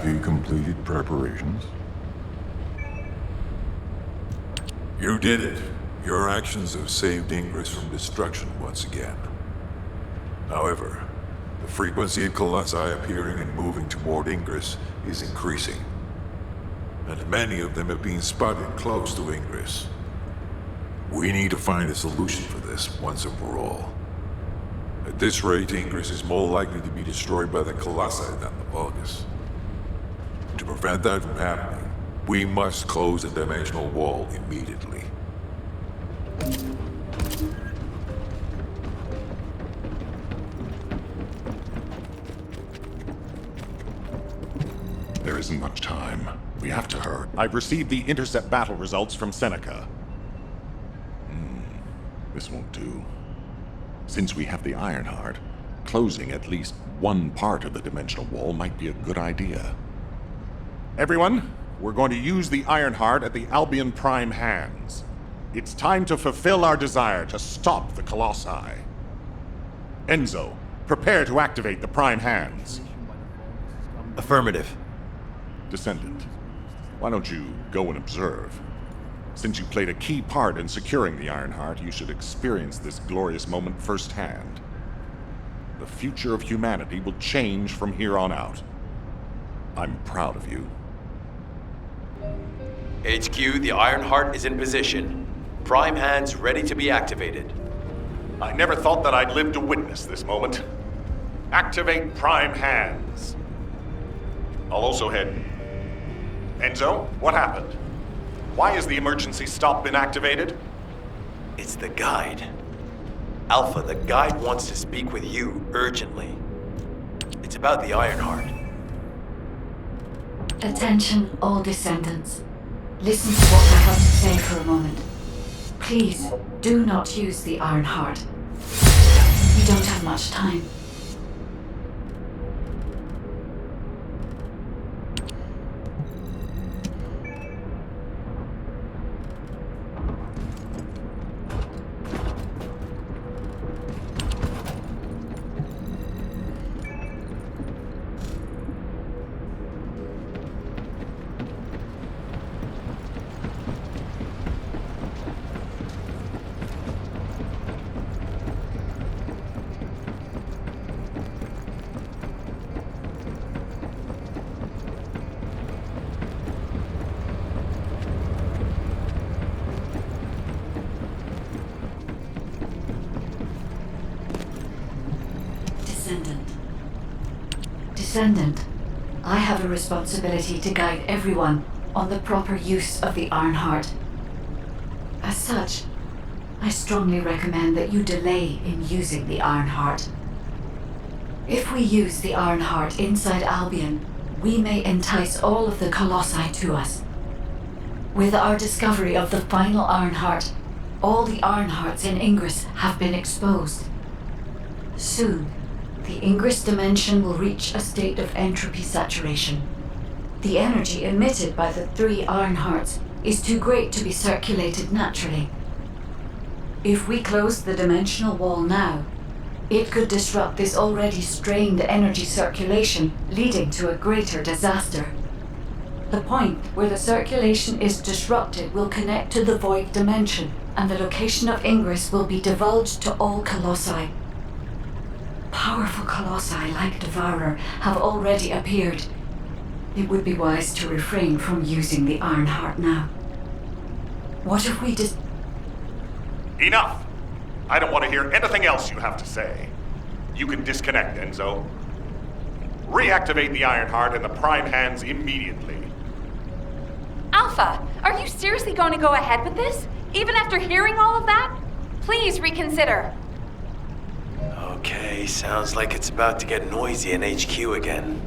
Have you completed preparations? You did it. Your actions have saved Ingress from destruction once again. However, the frequency of colossi appearing and moving toward Ingress is increasing. And many of them have been spotted close to Ingress. We need to find a solution for this once and for all. At this rate, Ingress is more likely to be destroyed by the colossi than the Vulgus. To prevent that from happening, we must close the dimensional wall immediately. There isn't much time. We have to hurry. I've received the intercept battle results from Seneca. This won't do. Since we have the Ironheart, closing at least one part of the dimensional wall might be a good idea. Everyone, we're going to use the Ironheart at the Albion Prime hands. It's time to fulfill our desire to stop the Colossi. Enzo, prepare to activate the Prime hands. Affirmative. Descendant, why don't you go and observe? Since you played a key part in securing the Ironheart, you should experience this glorious moment firsthand. The future of humanity will change from here on out. I'm proud of you. HQ, the Ironheart is in position. Prime hands ready to be activated. I never thought that I'd live to witness this moment. Activate Prime hands. I'll also head... Enzo, what happened? Why has the emergency stop been activated? It's the guide. Alpha, the guide wants to speak with you urgently. It's about the Ironheart. Attention, all descendants. Listen to what I have to say for a moment. Please, do not use the Ironheart. We don't have much time. Descendant, I have a responsibility to guide everyone on the proper use of the Ironheart. As such, I strongly recommend that you delay in using the Ironheart. If we use the Ironheart inside Albion, we may entice all of the Colossi to us. With our discovery of the final Ironheart, all the Ironhearts in Ingress have been exposed. Soon, the Ingress dimension will reach a state of entropy saturation. The energy emitted by the 3 Ironhearts is too great to be circulated naturally. If we close the dimensional wall now, it could disrupt this already strained energy circulation, leading to a greater disaster. The point where the circulation is disrupted will connect to the void dimension, and the location of Ingress will be divulged to all Colossi. Powerful Colossi like Devourer have already appeared. It would be wise to refrain from using the Ironheart now. What if we Enough! I don't want to hear anything else you have to say. You can disconnect, Enzo. Reactivate the Ironheart and the Prime hands immediately. Alpha, are you seriously going to go ahead with this? Even after hearing all of that? Please reconsider. Okay, sounds like it's about to get noisy in HQ again.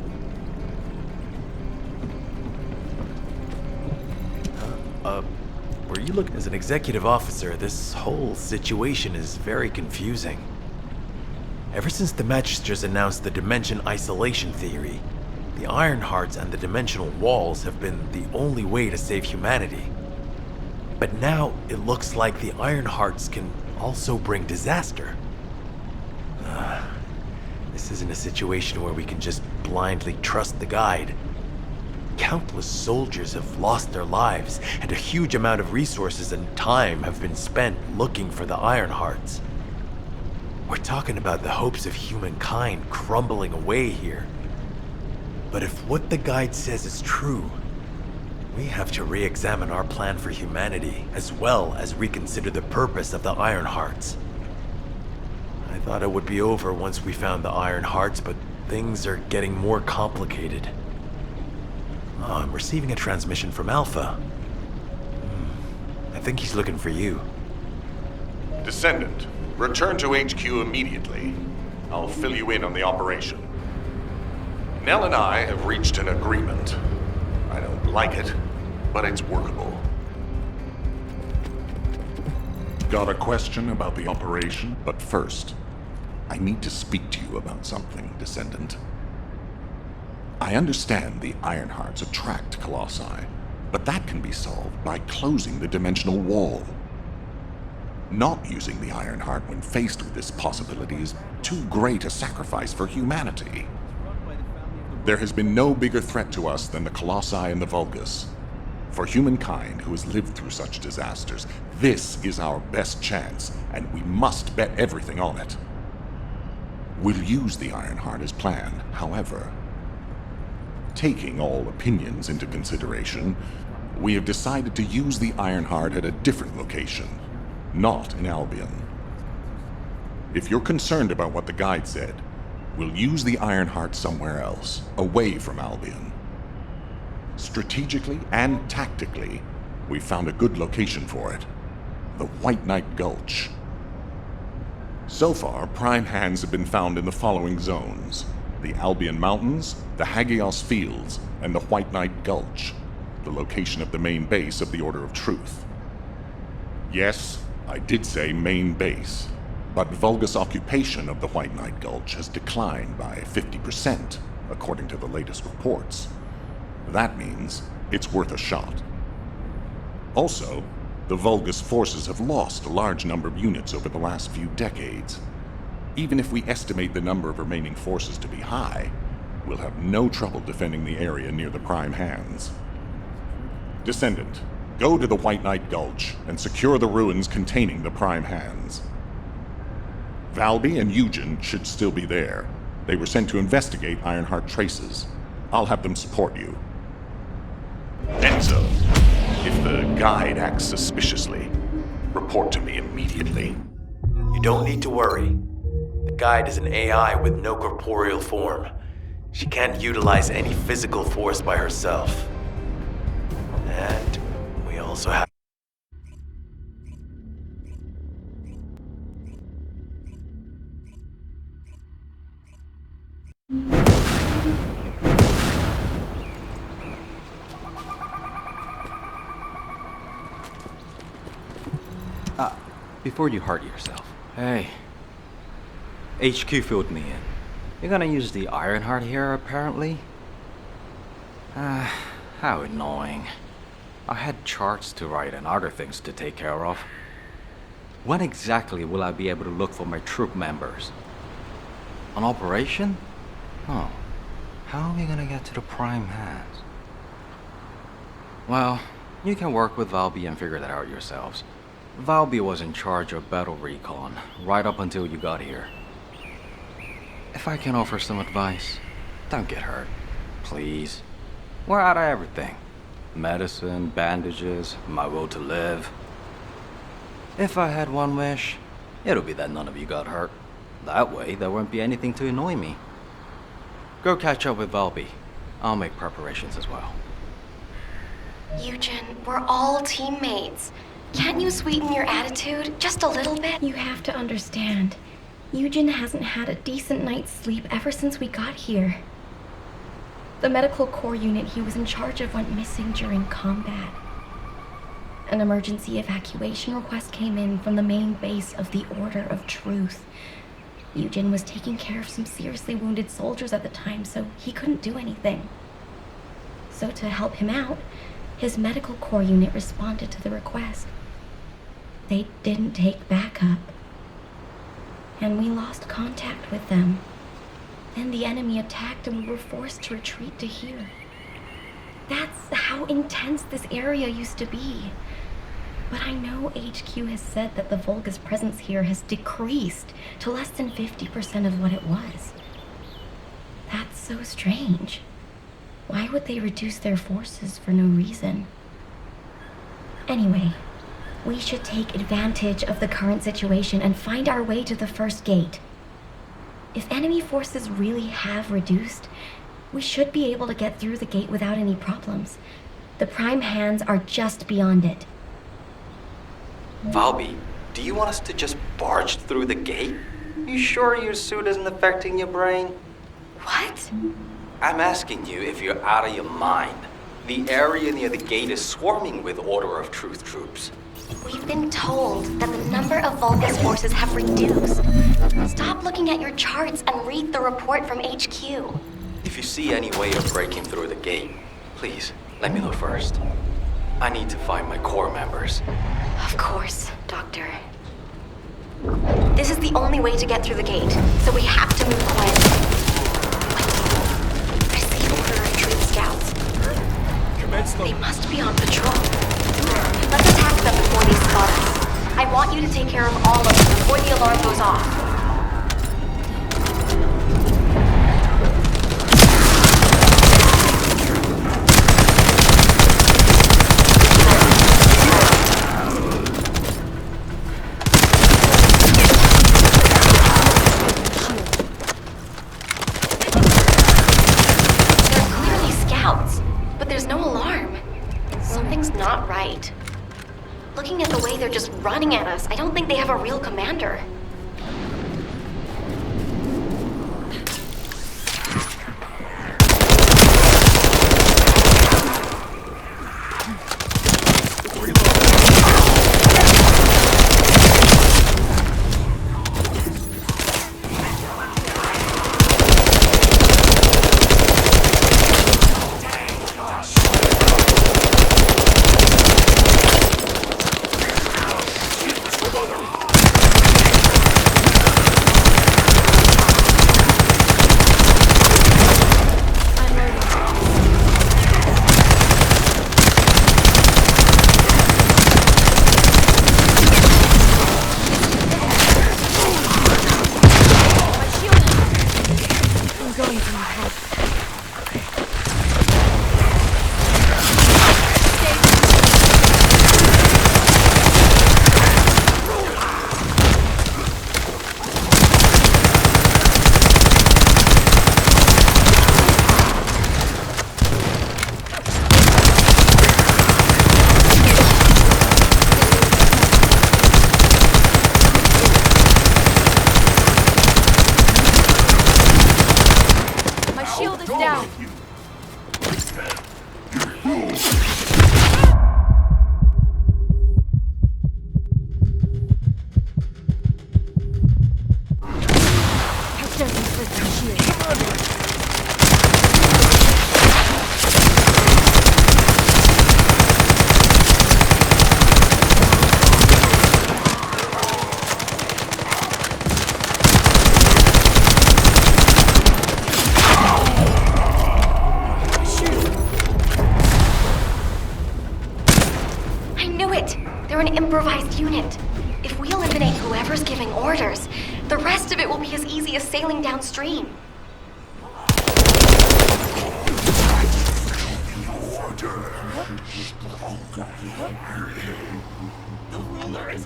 Were you looking as an executive officer? This whole situation is very confusing. Ever since the Magisters announced the dimension isolation theory, the Ironhearts and the dimensional walls have been the only way to save humanity. But now it looks like the Ironhearts can also bring disaster. This isn't a situation where we can just blindly trust the guide. Countless soldiers have lost their lives, and a huge amount of resources and time have been spent looking for the Ironhearts. We're talking about the hopes of humankind crumbling away here. But if what the guide says is true, we have to re-examine our plan for humanity, as well as reconsider the purpose of the Ironhearts. I thought it would be over once we found the Ironhearts, but things are getting more complicated. Oh, I'm receiving a transmission from Alpha. I think he's looking for you. Descendant, return to HQ immediately. I'll fill you in on the operation. Nell and I have reached an agreement. I don't like it, but it's workable. Got a question about the operation? But first, I need to speak to you about something, Descendant. I understand the Ironhearts attract Colossi, but that can be solved by closing the dimensional wall. Not using the Ironheart when faced with this possibility is too great a sacrifice for humanity. There has been no bigger threat to us than the Colossi and the Vulgus. For humankind who has lived through such disasters, this is our best chance, and we must bet everything on it. We'll use the Ironheart as planned, however. Taking all opinions into consideration, we have decided to use the Ironheart at a different location, not in Albion. If you're concerned about what the guide said, we'll use the Ironheart somewhere else, away from Albion. Strategically and tactically, we found a good location for it, the White Knight Gulch. So far, prime hands have been found in the following zones: the Albion Mountains, the Hagios Fields, and the White Knight Gulch, the location of the main base of the Order of Truth. Yes, I did say main base, but Vulgus occupation of the White Knight Gulch has declined by 50%, according to the latest reports. That means it's worth a shot. Also, the Vulgus forces have lost a large number of units over the last few decades. Even if we estimate the number of remaining forces to be high, we'll have no trouble defending the area near the prime hands. Descendant, go to the White Knight Gulch and secure the ruins containing the prime hands. Valby and Eugen should still be there. They were sent to investigate Ironheart traces. I'll have them support you. Enzo, if the guide acts suspiciously, report to me immediately. You don't need to worry. The guide is an AI with no corporeal form. She can't utilize any physical force by herself. And we also have... Before you hurt yourself. Hey. HQ filled me in. You're gonna use the Ironheart here, apparently? How annoying. I had charts to write and other things to take care of. When exactly will I be able to look for my troop members? An operation? Oh. How are we gonna get to the prime hands? Well, you can work with Valby and figure that out yourselves. Valby was in charge of battle recon, right up until you got here. If I can offer some advice, don't get hurt. Please. We're out of everything. Medicine, bandages, my will to live. If I had one wish, it'll be that none of you got hurt. That way, there won't be anything to annoy me. Go catch up with Valby. I'll make preparations as well. Eugen, we're all teammates. Can't you sweeten your attitude just a little bit? You have to understand. Eugen hasn't had a decent night's sleep ever since we got here. The medical corps unit he was in charge of went missing during combat. An emergency evacuation request came in from the main base of the Order of Truth. Eugen was taking care of some seriously wounded soldiers at the time, so he couldn't do anything. So to help him out, his medical corps unit responded to the request. They didn't take backup, and we lost contact with them. Then the enemy attacked and we were forced to retreat to here. That's how intense this area used to be. But I know HQ has said that the Volga's presence here has decreased to less than 50% of what it was. That's so strange. Why would they reduce their forces for no reason? Anyway, we should take advantage of the current situation and find our way to the first gate. If enemy forces really have reduced, we should be able to get through the gate without any problems. The prime hands are just beyond it. Valby, do you want us to just barge through the gate? You sure your suit isn't affecting your brain? What? I'm asking you if you're out of your mind. The area near the gate is swarming with Order of Truth troops. We've been told that the number of Volga's forces have reduced. Stop looking at your charts and read the report from HQ. If you see any way of breaking through the gate, please let me know first. I need to find my core members. Of course, Doctor. This is the only way to get through the gate, so we have to move quietly. I see Order of Truth scouts. They must be on patrol. Let's attack them before they spot us. I want you to take care of all of them before the alarm goes off. Looking at the way they're just running at us, I don't think they have a real commander. Improvised unit. If we eliminate whoever's giving orders, the rest of it will be as easy as sailing downstream. The ruler is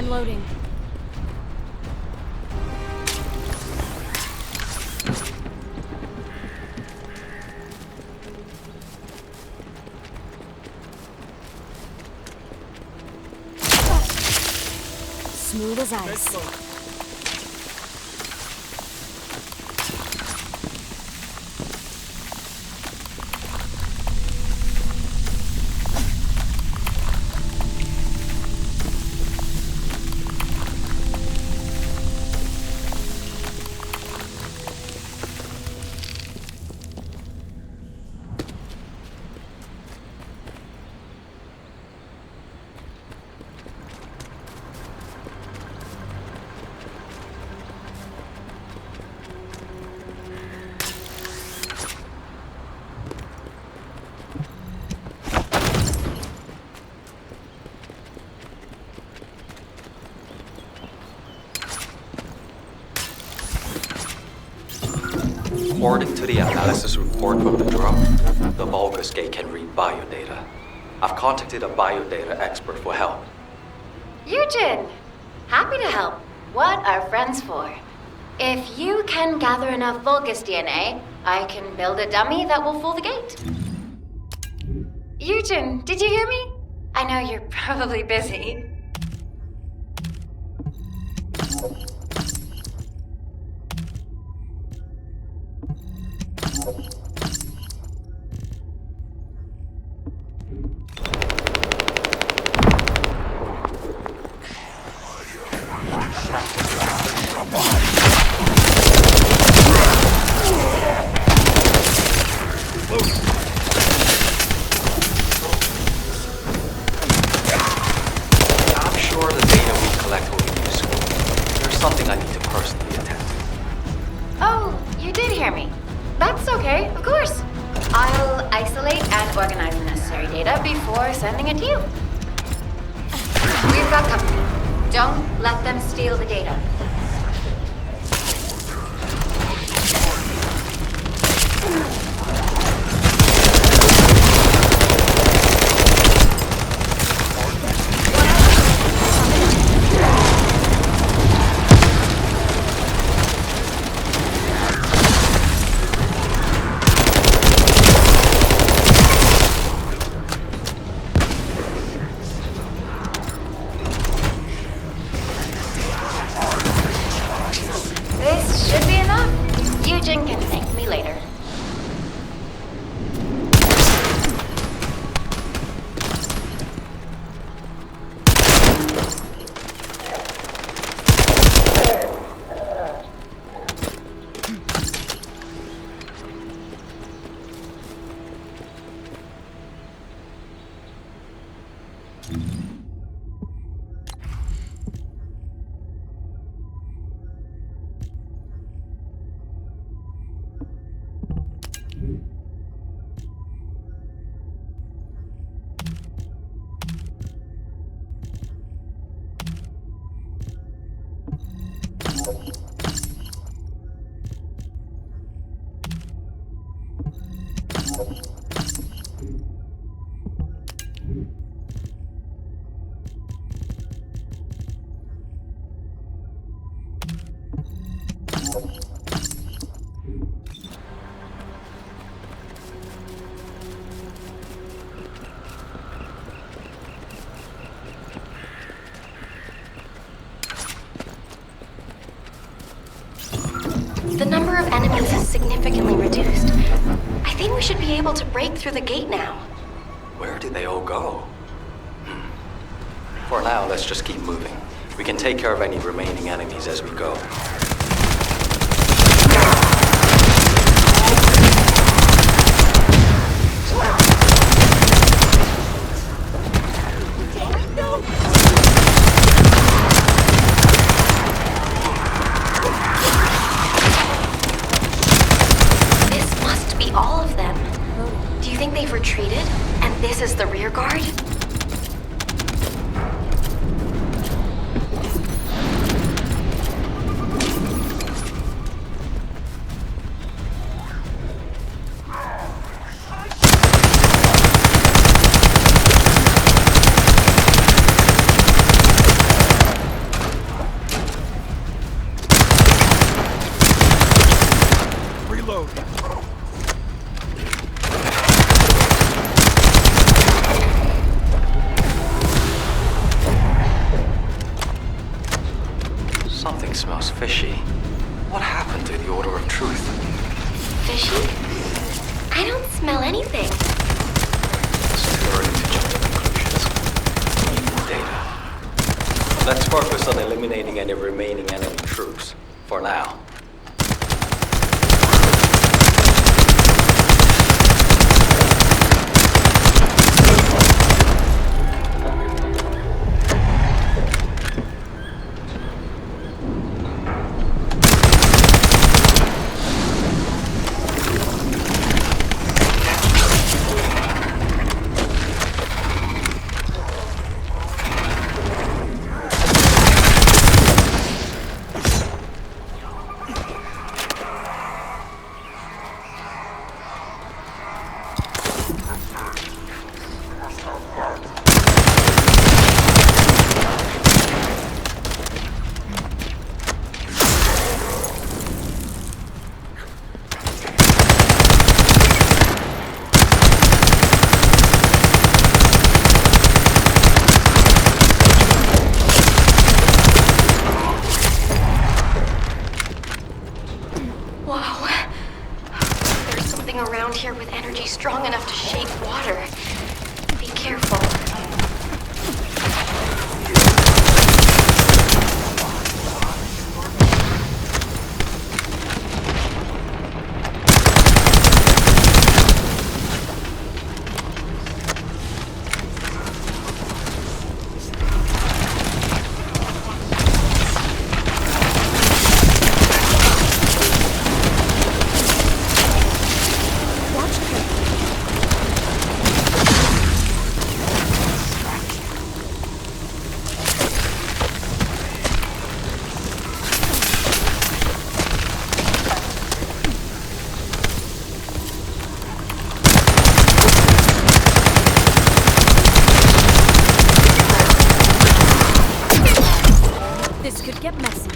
Loading. Smooth as ice. According to the analysis report from the drug, the Vulgus gate can read biodata. I've contacted a biodata expert for help. Eugen! Happy to help. What are friends for? If you can gather enough Vulgus DNA, I can build a dummy that will fool the gate. Eugen, did you hear me? I know you're probably busy. I'm sure the data we collect will be useful. There's something I need to personally attend to. Oh, you did hear me. That's okay, of course. I'll isolate and organize the necessary data before sending it to you. We've got company. Don't let them steal the data. This should be enough. Eugen can thank me later. The number of enemies is significantly reduced. I think we should be able to break through the gate now. Where did they all go? For now, let's just keep moving. We can take care of any remaining enemies as we go. This must be all of them. Do you think they've retreated? And this is the rear guard? fishy. What happened to the Order of Truth? Fishy? I don't smell anything. It's too early to jump to conclusions. We need more data. Let's focus on eliminating any remaining enemy troops. For now. Around here with energy strong enough to shake water. Be careful. This could get messy.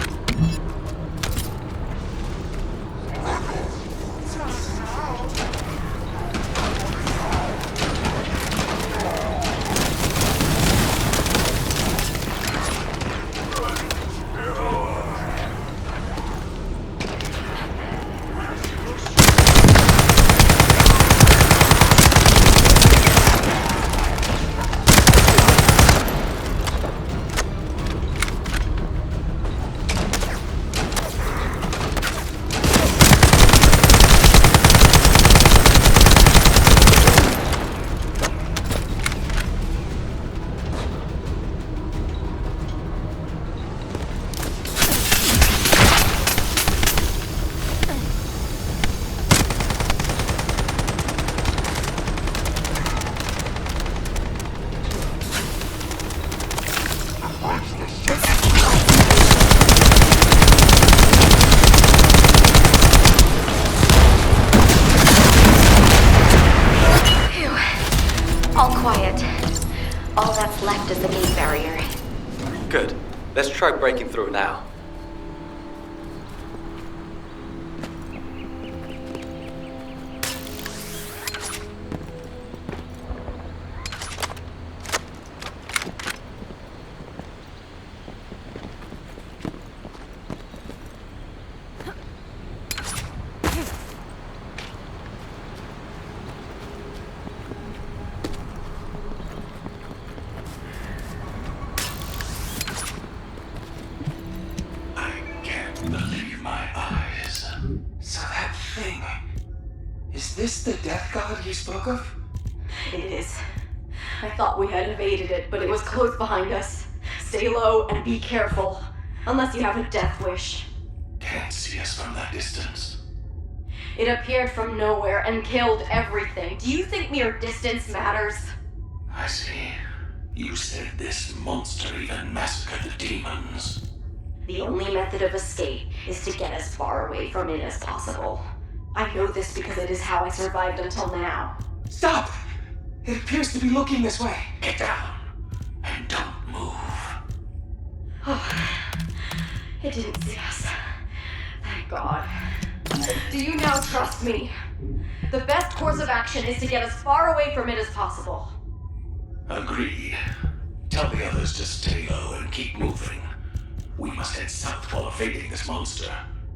All that's left is the gate barrier. Good. Let's try breaking through now. Is this the death god you spoke of? It is. I thought we had evaded it, but it was close behind us. Stay low and be careful. Unless you have a death wish. Can't see us from that distance. It appeared from nowhere and killed everything. Do you think mere distance matters? I see. You said this monster even massacred the demons. The only method of escape is to get as far away from it as possible. I know this because it is how I survived until now. Stop! It appears to be looking this way. Get down and don't move. Oh, it didn't see us. Thank God. Do you now trust me? The best course of action is to get as far away from it as possible. Agreed. Tell the others to stay low and keep moving. We must head south while evading this monster.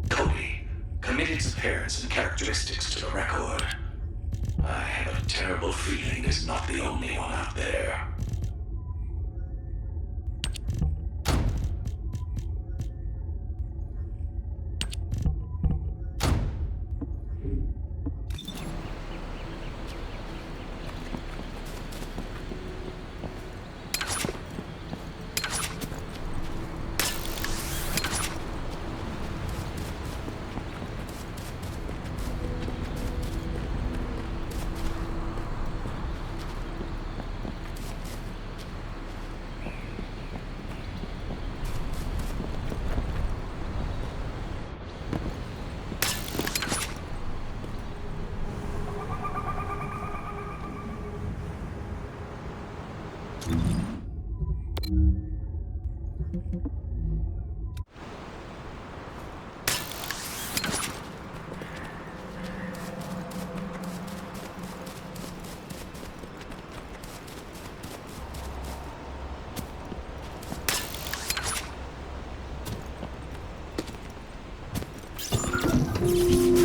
Cody, commit its appearance and characteristics to the record. I have a terrible feeling it's not the only one out there.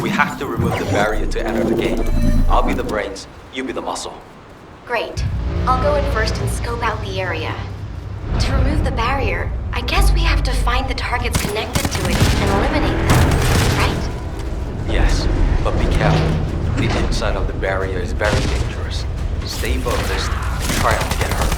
We have to remove the barrier to enter the gate. I'll be the brains, you be the muscle. Great. I'll go in first and scope out the area. To remove the barrier, I guess we have to find the targets connected to it and eliminate them, right? Yes, but be careful. The inside of the barrier is very dangerous. Stay focused, try not to get hurt.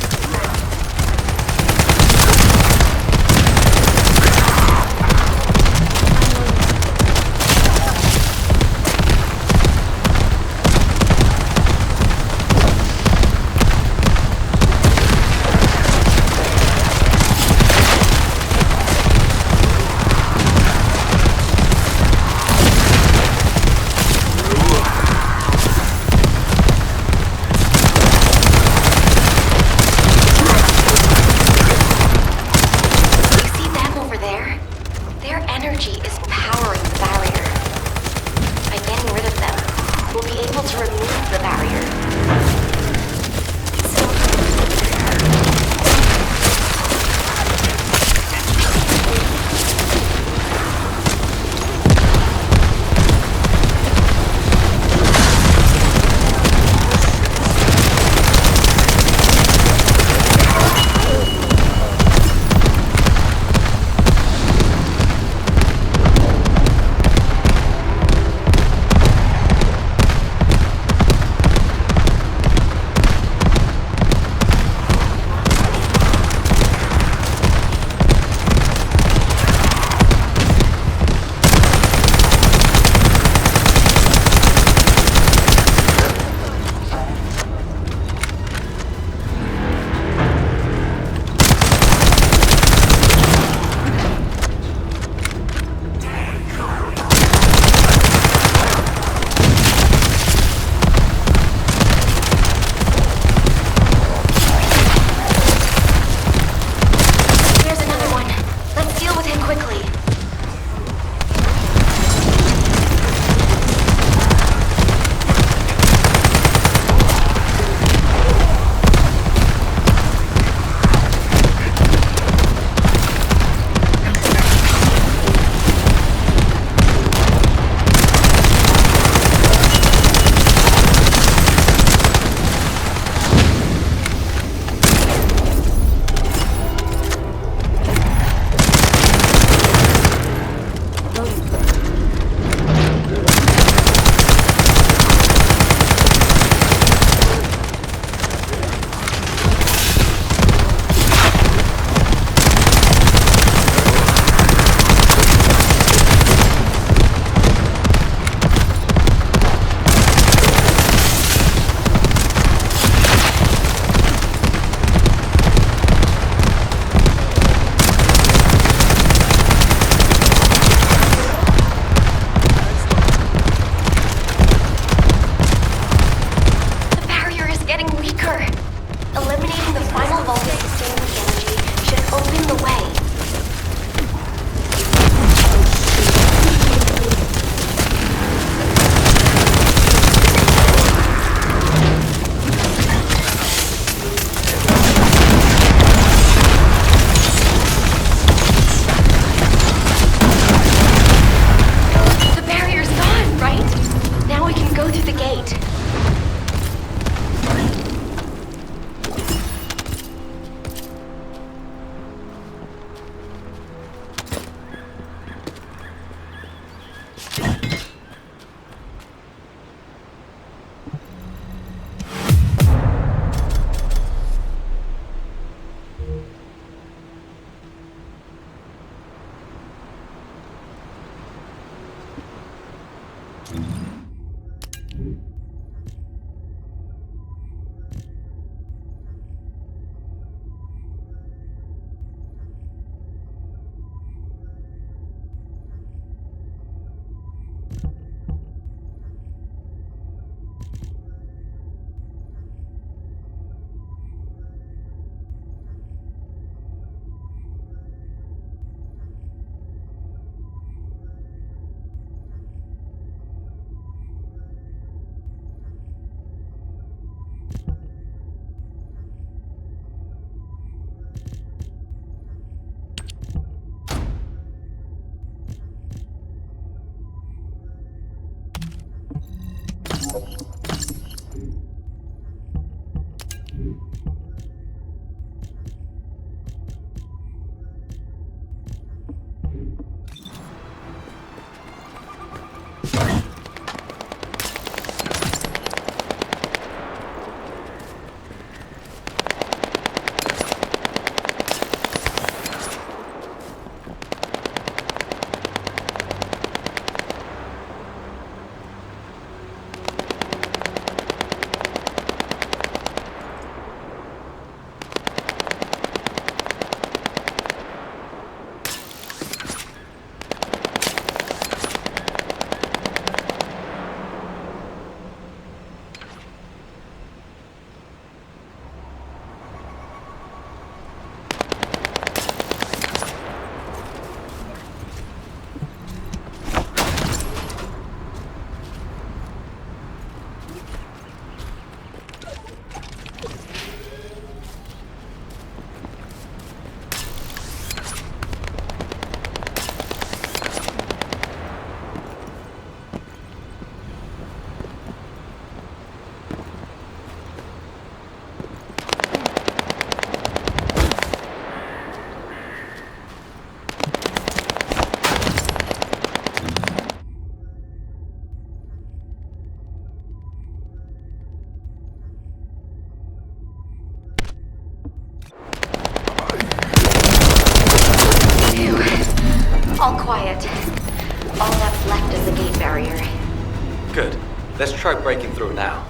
All quiet. All that's left is the gate barrier. Good. Let's try breaking through now.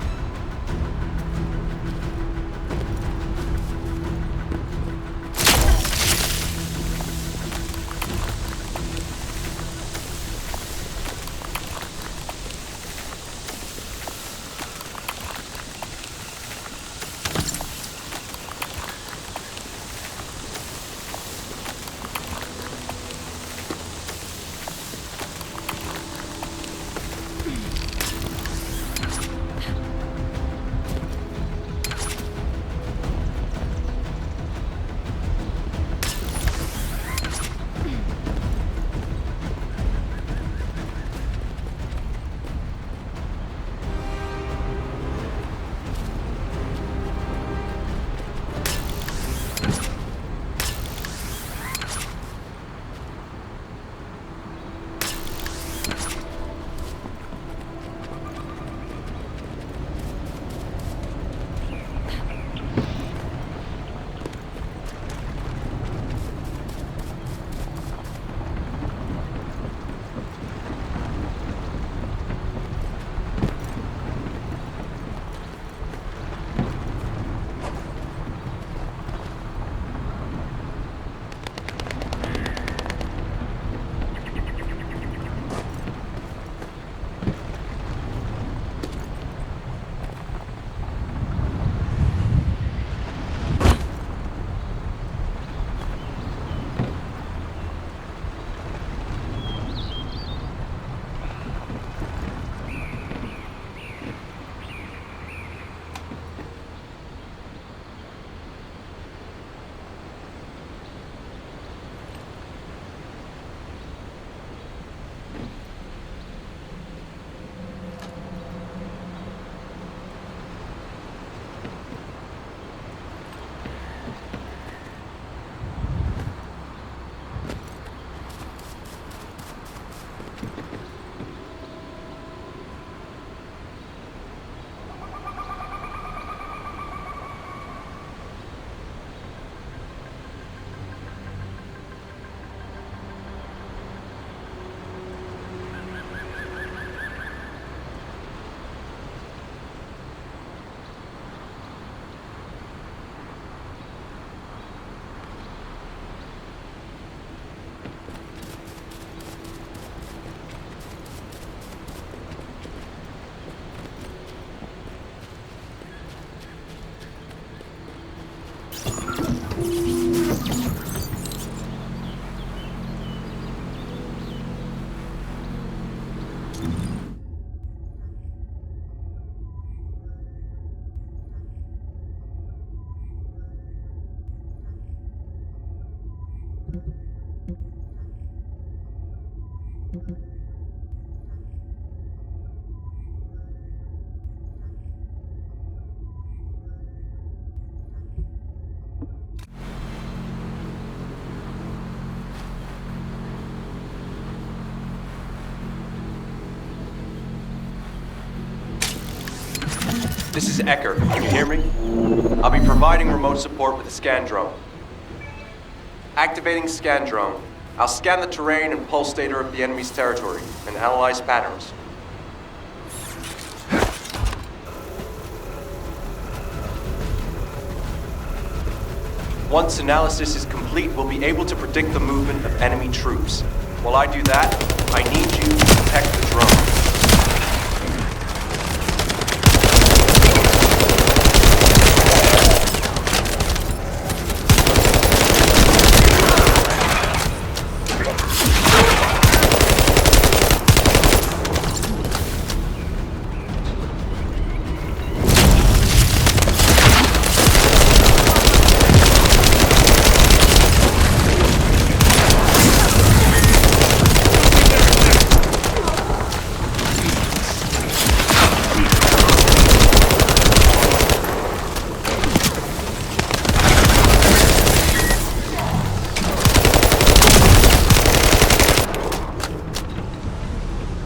This is Ecker. Can you hear me? I'll be providing remote support with a scan drone. Activating scan drone. I'll scan the terrain and pulse data of the enemy's territory and analyze patterns. Once analysis is complete, we'll be able to predict the movement of enemy troops. While I do that, I need you to protect the drone.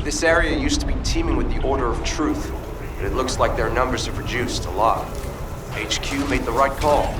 This area used to be teeming with the Order of Truth, but it looks like their numbers have reduced a lot. HQ made the right call.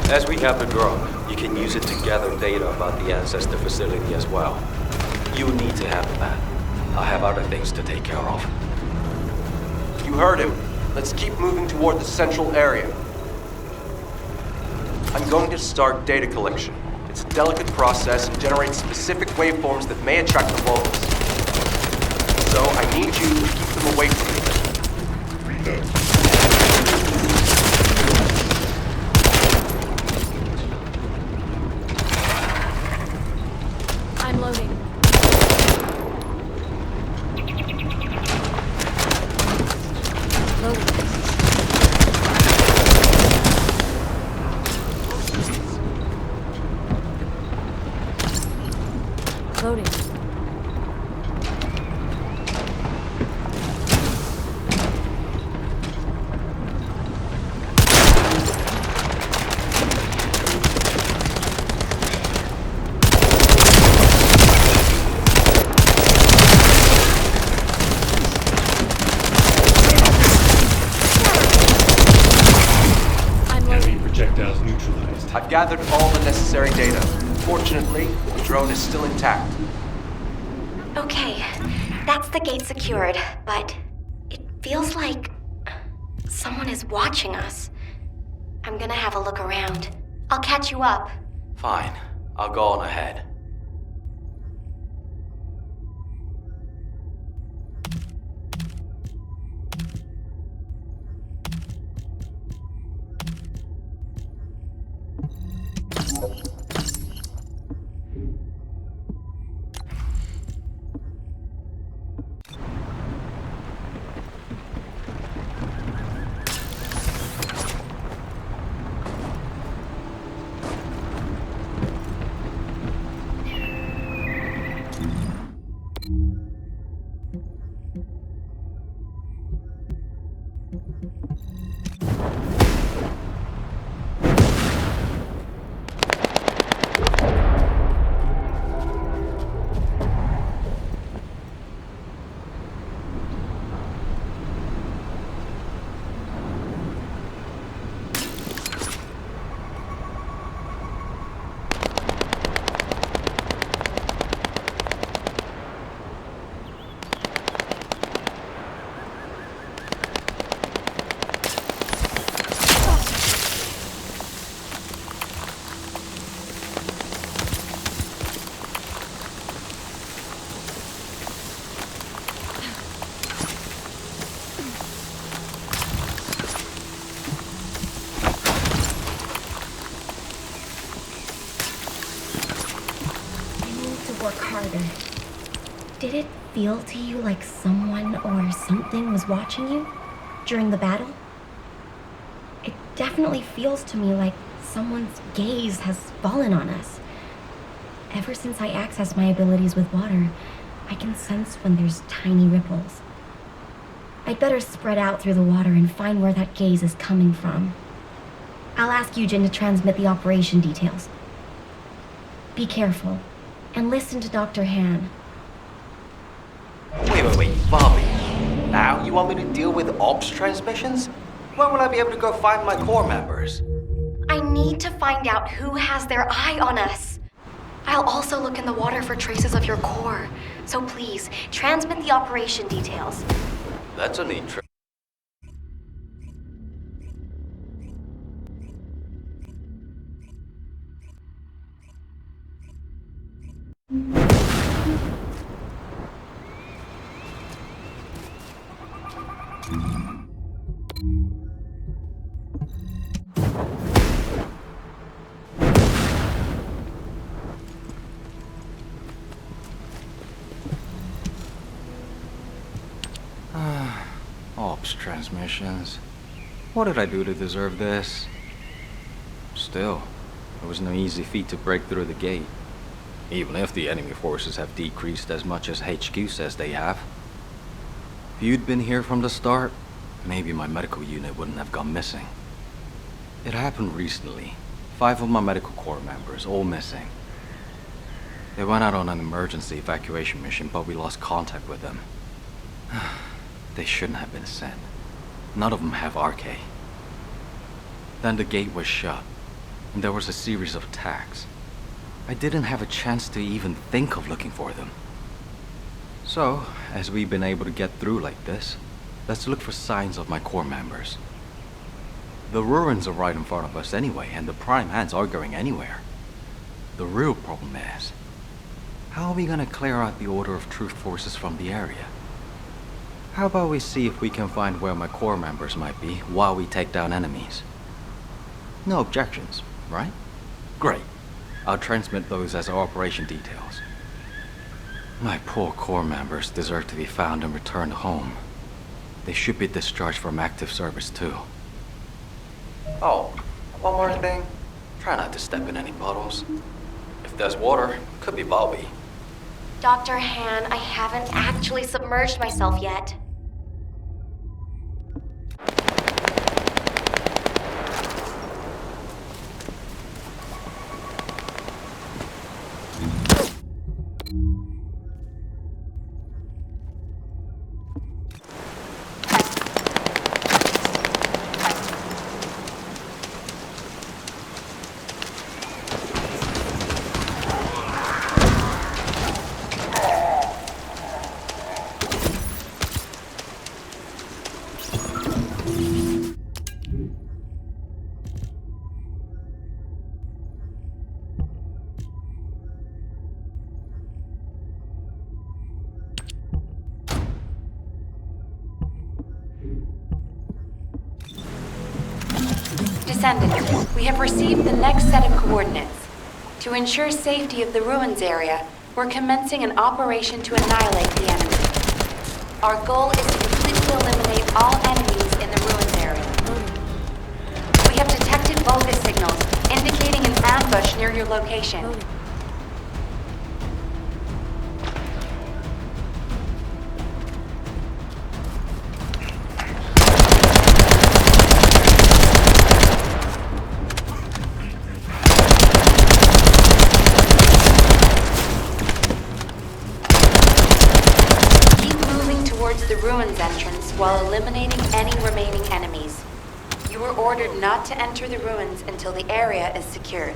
As we have the drone, you can use it to gather data about the Ancestor facility as well. You need to have that. I have other things to take care of. You heard him. Let's keep moving toward the central area. I'm going to start data collection. It's a delicate process and generates specific waveforms that may attract the wolves. So I need you to keep them away from me. I'm loading. Loading. Projectiles neutralized. I've gathered all the necessary data. Fortunately, the drone is still intact. Okay, that's the gate secured, but it feels like someone is watching us. I'm gonna have a look around. I'll catch you up. Fine. I'll go on ahead. work harder. Did it feel to you like someone or something was watching you during the battle? It definitely feels to me like someone's gaze has fallen on us. Ever since I accessed my abilities with water, I can sense when there's tiny ripples. I'd better spread out through the water and find where that gaze is coming from. I'll ask Eugen to transmit the operation details. Be careful, and listen to Dr. Han. Wait, Valby. Now you want me to deal with ops transmissions? When will I be able to go find my core members? I need to find out who has their eye on us. I'll also look in the water for traces of your core. So please, transmit the operation details. That's a neat trick. Ops transmissions. What did I do to deserve this? Still, it was no easy feat to break through the gate. Even if the enemy forces have decreased as much as HQ says they have. If you'd been here from the start, maybe my medical unit wouldn't have gone missing. It happened recently. 5 of my medical corps members, all missing. They went out on an emergency evacuation mission, but we lost contact with them. They shouldn't have been sent. None of them have RK. Then the gate was shut, and there was a series of attacks. I didn't have a chance to even think of looking for them. So, as we've been able to get through like this, let's look for signs of my core members. The ruins are right in front of us anyway, and the prime hands aren't going anywhere. The real problem is, how are we gonna clear out the Order of Truth forces from the area? How about we see if we can find where my core members might be while we take down enemies? No objections, right? Great. I'll transmit those as our operation details. My poor core members deserve to be found and returned home. They should be discharged from active service too. Oh, one more thing. Try not to step in any puddles. If there's water, could be Valby. Dr. Han, I haven't actually submerged myself yet. Descendant, we have received the next set of coordinates. To ensure safety of the ruins area, we're commencing an operation to annihilate the enemy. Our goal is to completely eliminate all enemies in the ruins area. We have detected Volga signals indicating an ambush near your location. The ruins entrance while eliminating any remaining enemies. You were ordered not to enter the ruins until the area is secured.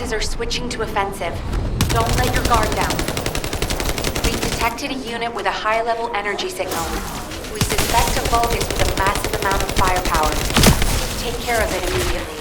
forces are switching to offensive. Don't let your guard down. We've detected a unit with a high-level energy signal. We suspect a Vulgus with a massive amount of firepower. Take care of it immediately.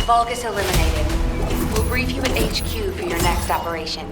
Vulgus eliminated. We'll brief you at HQ for your next operation.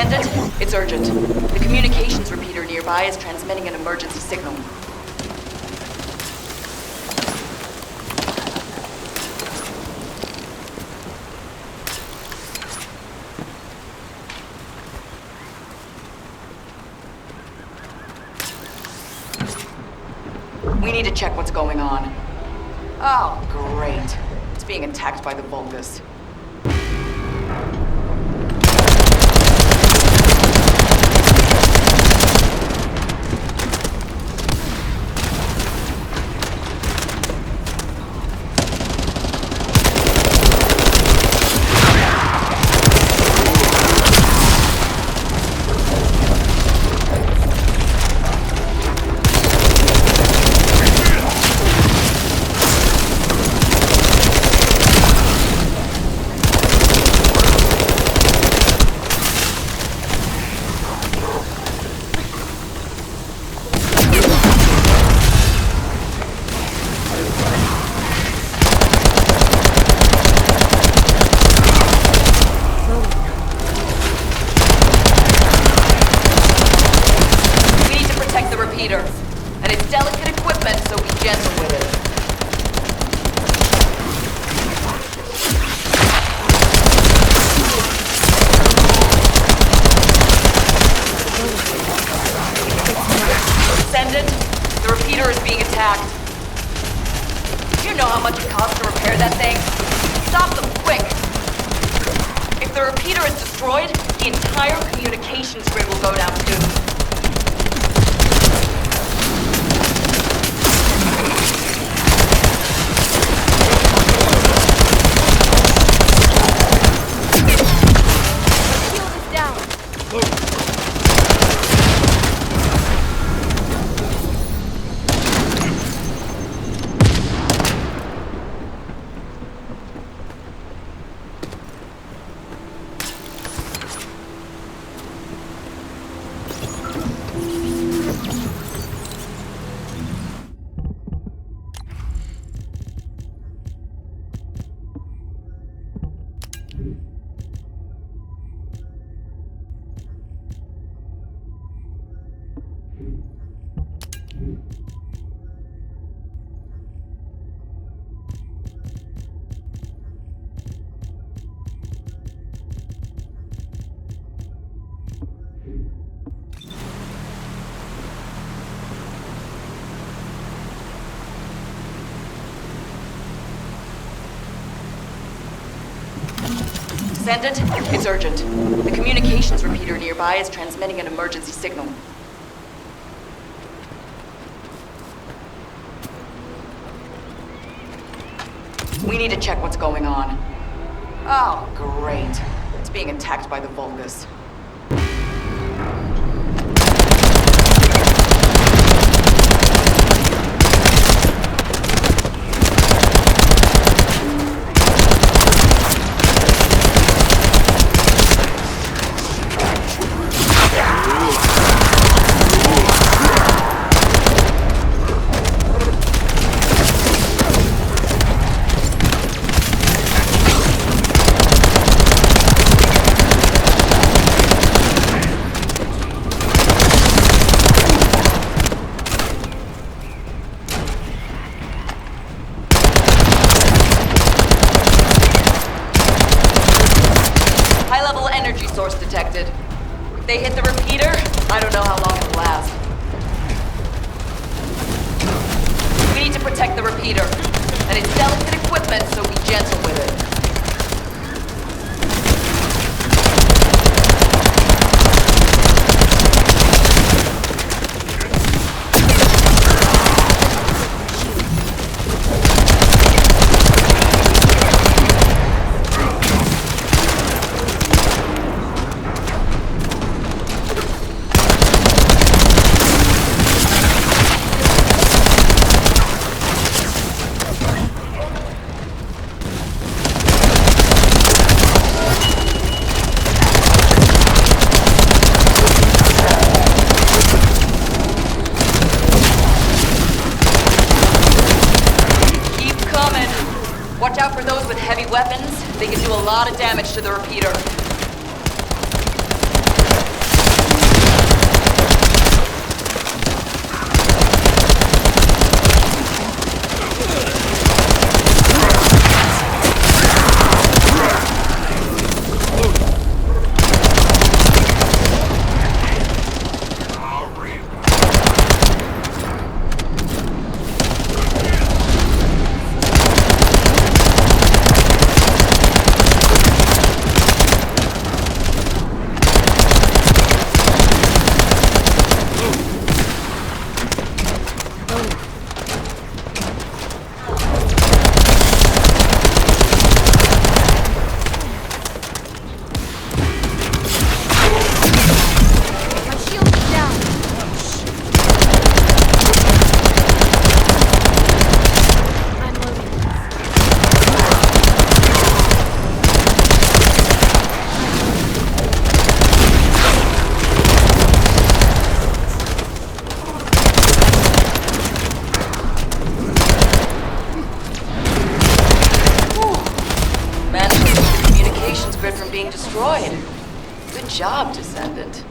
Descendant, it's urgent. The communications repeater nearby is transmitting an emergency signal. We need to check what's going on. Oh, great. It's being attacked by the Vulgus. repeater. And it's delicate equipment, so be gentle with it. Descendant, the repeater is being attacked. Do you know how much it costs to repair that thing? Stop them, quick! If the repeater is destroyed, the entire communications grid will go down too. Descendant, it's urgent. The communications repeater nearby is transmitting an emergency signal. We need to check what's going on. Oh, great. It's being attacked by the Vulgus. Detected. If they hit the repeater, I don't know how long it'll last. We need to protect the repeater, and it's delicate equipment, so be gentle with it. Watch out for those with heavy weapons. They can do a lot of damage to the repeater. Destroyed. Good job, Descendant.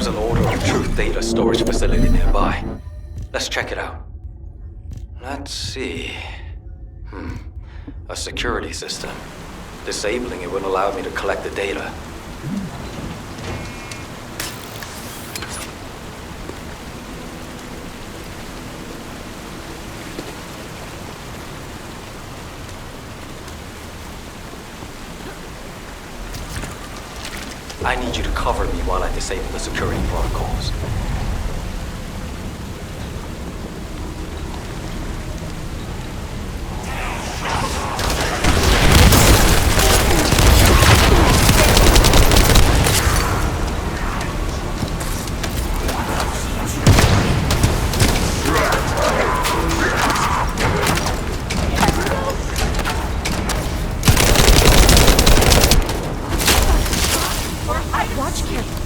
There's an Order of Truth data storage facility nearby. Let's check it out. Let's see. A security system. Disabling it will allow me to collect the data. I need you to cover me while I disable the security protocols. Watch carefully.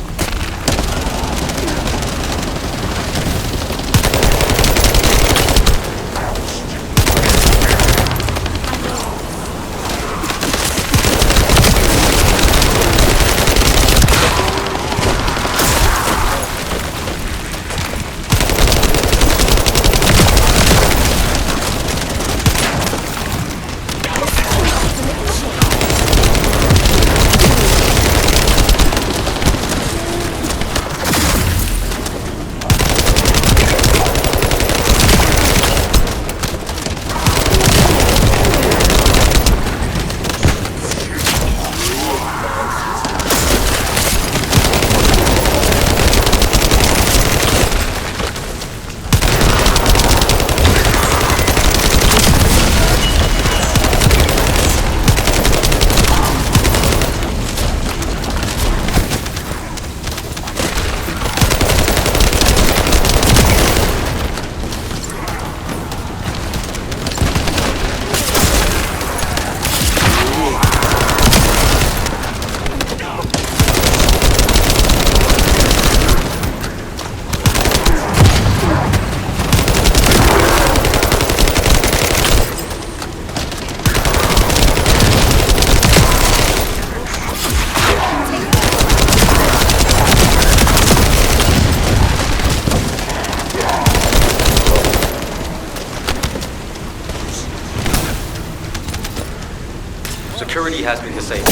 Security has been disabled.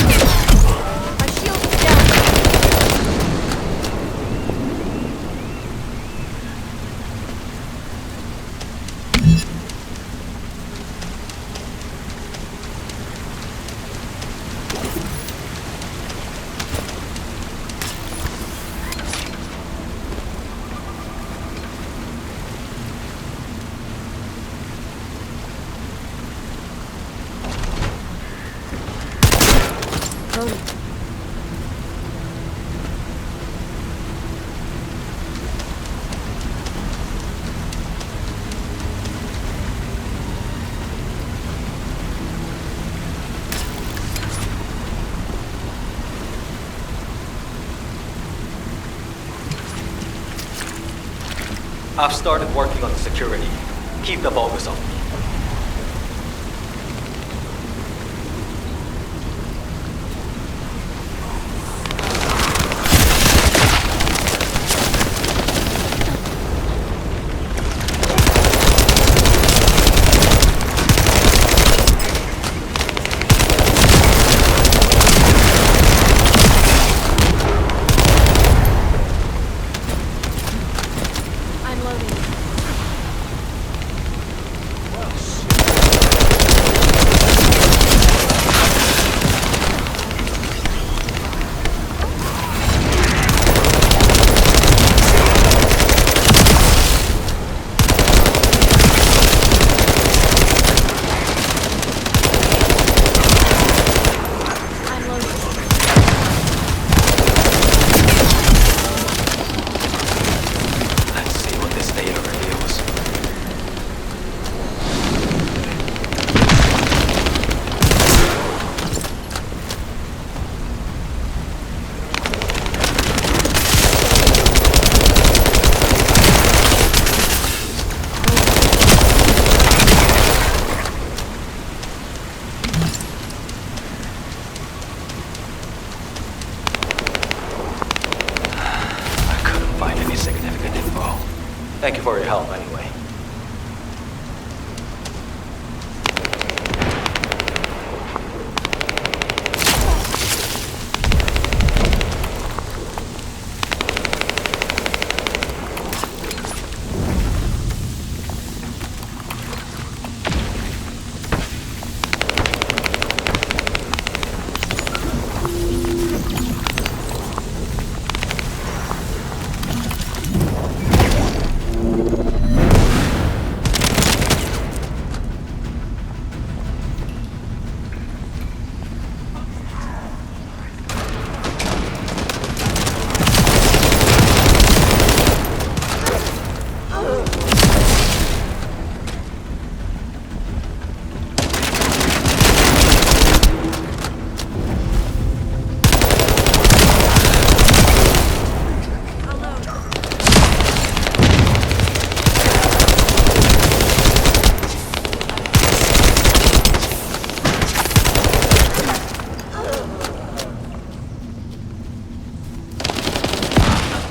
My shield is down. Loading. I've started working on the security. Keep the focus on me. I'm loading. for your help anyway.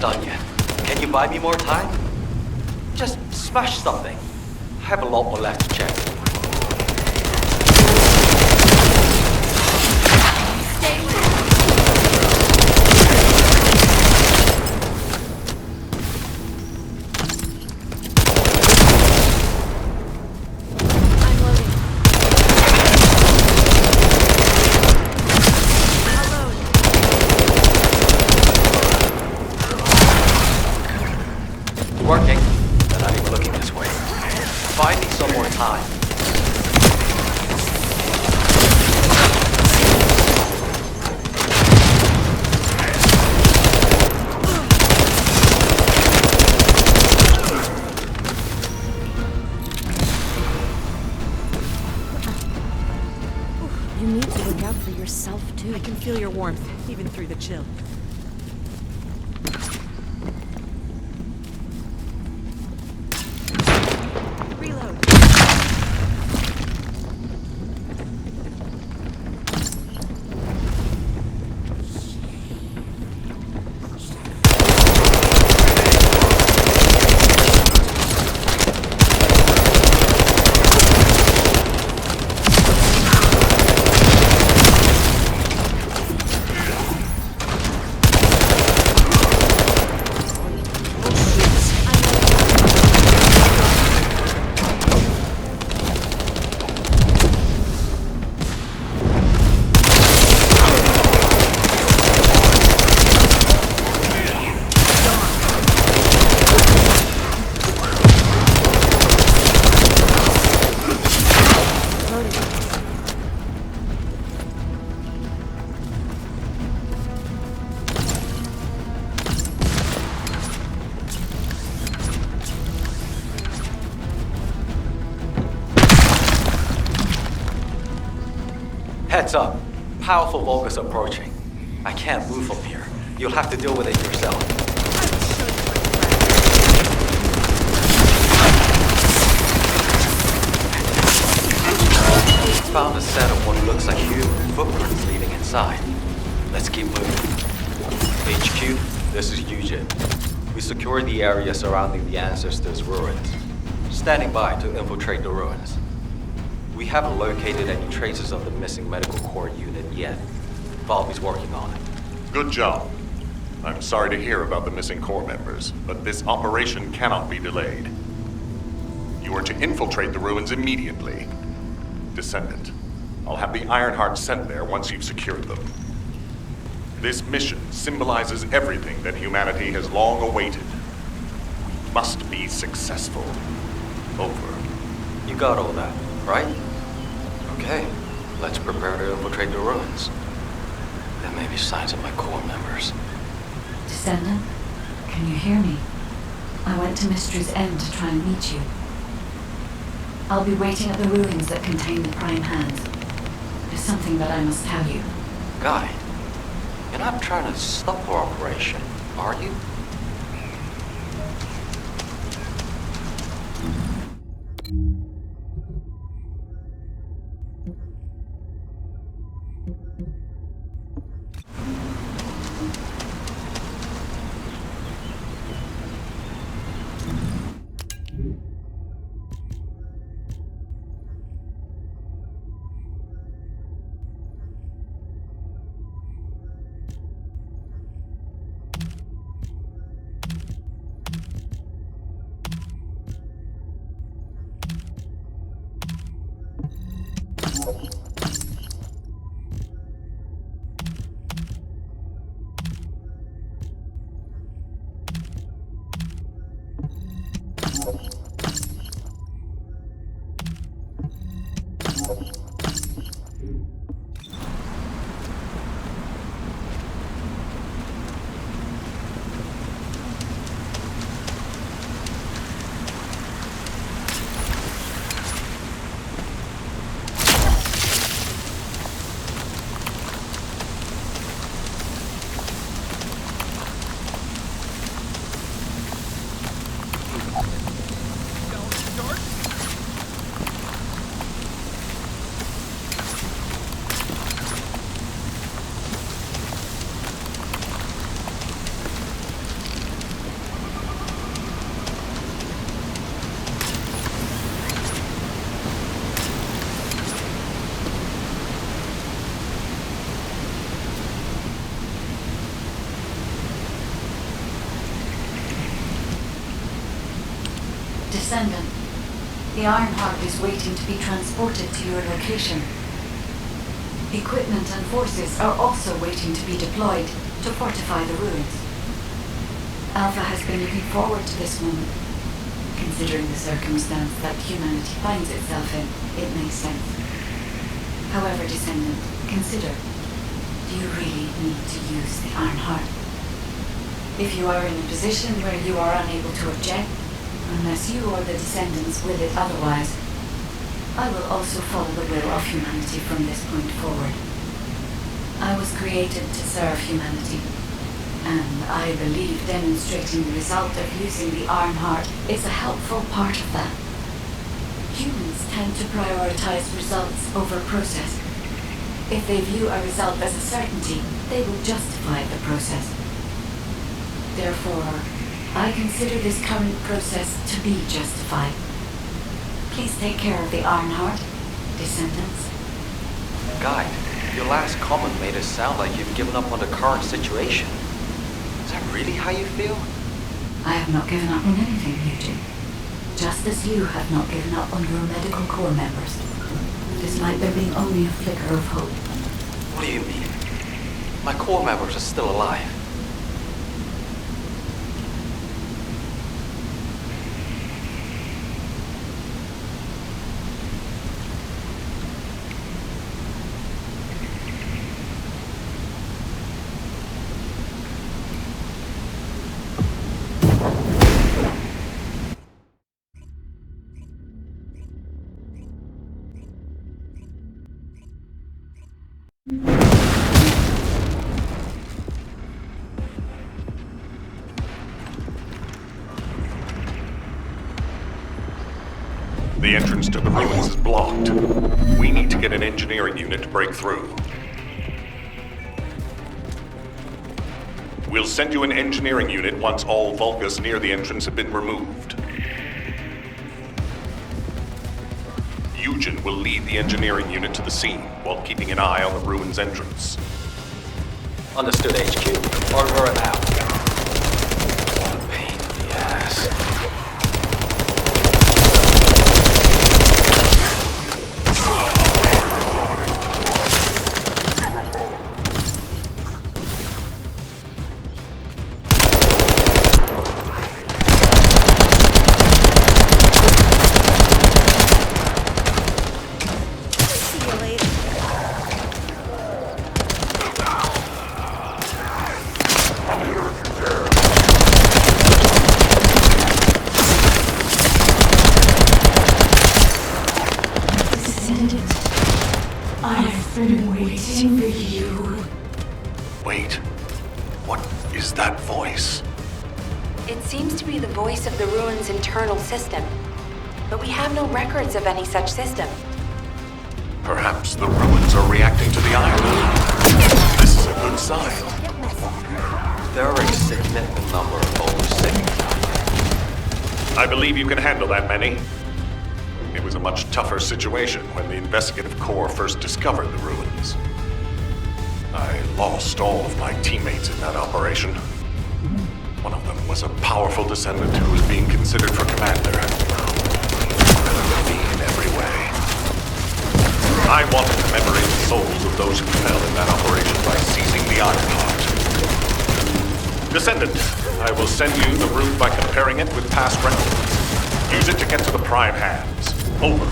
Done yet. Can you buy me more time? Just smash something. I have a lot more left to check. Working. They're not even looking this way. Buy me some more time. You need to look out for yourself, too. I can feel your warmth, even through the chill. Reload. Heads up. Powerful Vulgus approaching. I can't move from here. You'll have to deal with it yourself. Found a set of what looks like human footprints leading inside. Let's keep moving. HQ, this is Eugen. We secured the area surrounding the ancestors' ruins. Standing by to infiltrate the ruins. We haven't located any traces of the missing medical core unit yet. Valby's working on it. Good job. I'm sorry to hear about the missing core members, but this operation cannot be delayed. You are to infiltrate the ruins immediately. Descendant, I'll have the Ironheart sent there once you've secured them. This mission symbolizes everything that humanity has long awaited. We must be successful. Over. You got all that, right? Okay, let's prepare to infiltrate the ruins. There may be signs of my core members. Descendant, can you hear me? I went to Mystery's End to try and meet you. I'll be waiting at the ruins that contain the Prime Hands. There's something that I must tell you. Guy, you're not trying to stop our operation, are you? Descendant, the Ironheart is waiting to be transported to your location. Equipment and forces are also waiting to be deployed to fortify the ruins. Alpha has been looking forward to this moment. Considering the circumstance that humanity finds itself in, it makes sense. However, Descendant, consider, do you really need to use the Ironheart? If you are in a position where you are unable to object, unless you or the Descendants will it otherwise, I will also follow the will of humanity from this point forward. I was created to serve humanity, and I believe demonstrating the result of using the Ironheart is a helpful part of that. Humans tend to prioritize results over process. If they view a result as a certainty, they will justify the process. Therefore, I consider this current process to be justified. Please take care of the Ironheart, Descendants. Guide, your last comment made it sound like you've given up on the current situation. Is that really how you feel? I have not given up on anything, Eugene. Just as you have not given up on your medical corps members, despite there being only a flicker of hope. What do you mean? My corps members are still alive. The entrance to the ruins is blocked. We need to get an engineering unit to break through. We'll send you an engineering unit once all Vulkas near the entrance have been removed. Eugen will lead the engineering unit to the scene while keeping an eye on the ruins entrance. Understood, HQ. Over and out. What a pain in the ass. I've been waiting for you. Wait. What is that voice? It seems to be the voice of the ruin's internal system, but we have no records of any such system. Perhaps the ruins are reacting to the iron. This is a good sign. There are a significant number of those sitting. I believe you can handle that many. It was a much tougher situation when the investigative corps first discovered the ruins. I lost all of my teammates in that operation. One of them was a powerful descendant who was being considered for commander. In every way. I want to commemorate the souls of those who fell in that operation by seizing the Ironheart. Descendant, I will send you the route by comparing it with past records. Use it to get to the Prime Hands. Over.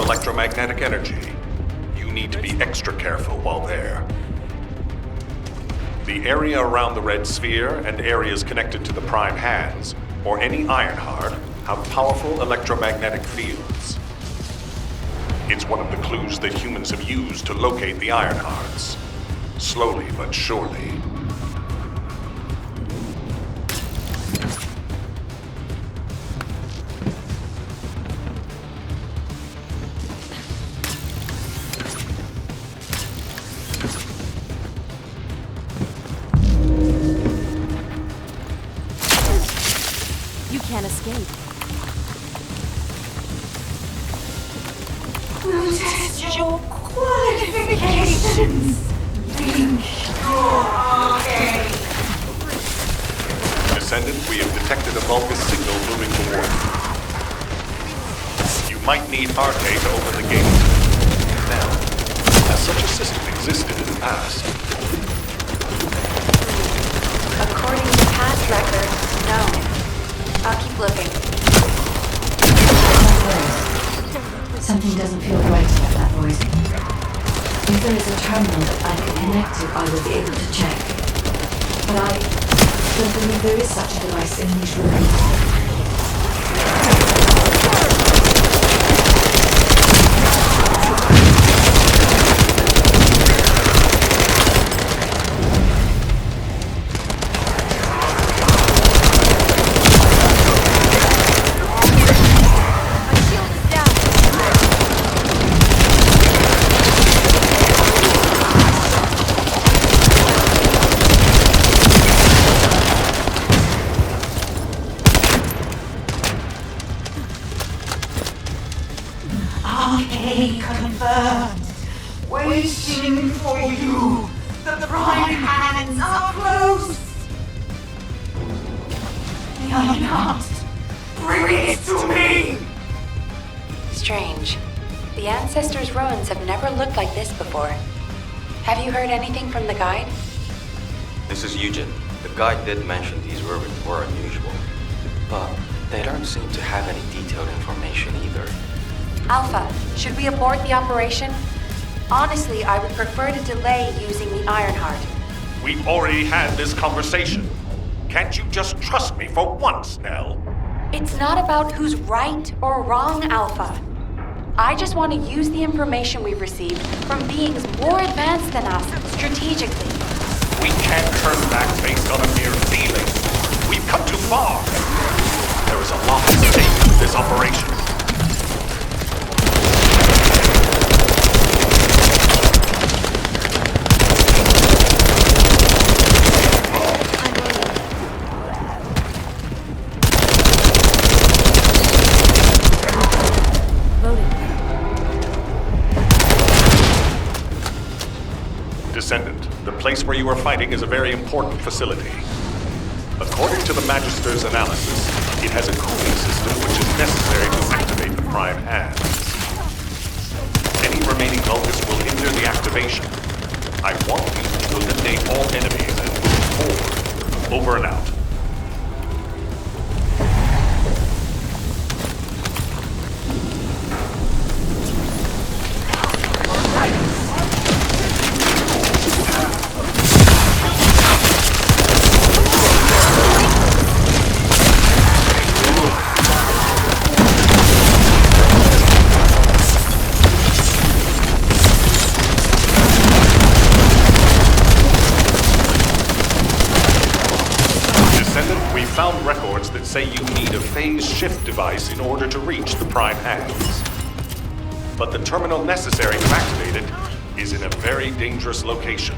Electromagnetic energy. You need to be extra careful while there. The area around the red sphere and areas connected to the Prime Hands, or any Ironheart, have powerful electromagnetic fields. It's one of the clues that humans have used to locate the Ironhearts. Slowly but surely. Can't escape. We'll test your qualifications. Descendant, we have detected a vulgus signal moving toward you. You might need RK to open the gate. Now, has such a system existed in the past? According to past records, no. I'll keep looking. Something doesn't feel right about that voice. If there is a terminal that I can connect to, I will be able to check. But I don't believe there is such a device in these rooms. Confirmed. Waiting for you. The Prime Hands are close. The Ironheart. Bring it to me. Strange. The Ancestors' ruins have never looked like this before. Have you heard anything from the guide? This is Eugen. The guide did mention these ruins were unusual, but they don't seem to have any detailed information either. Alpha, should we abort the operation? Honestly, I would prefer to delay using the Ironheart. We've already had this conversation. Can't you just trust me for once, Nell? It's not about who's right or wrong, Alpha. I just want to use the information we've received from beings more advanced than us, strategically. We can't turn back based on a mere feeling. We've come too far. There is a lot at stake with this operation. Descendant, the place where you are fighting is a very important facility. According to the Magister's analysis, it has a cooling system which is necessary to activate the Prime Hands. Any remaining vulgus will hinder the activation. I want you to eliminate all enemies and move forward. Over and out. say you need a phase shift device in order to reach the prime hands. But the terminal necessary to activate it is in a very dangerous location.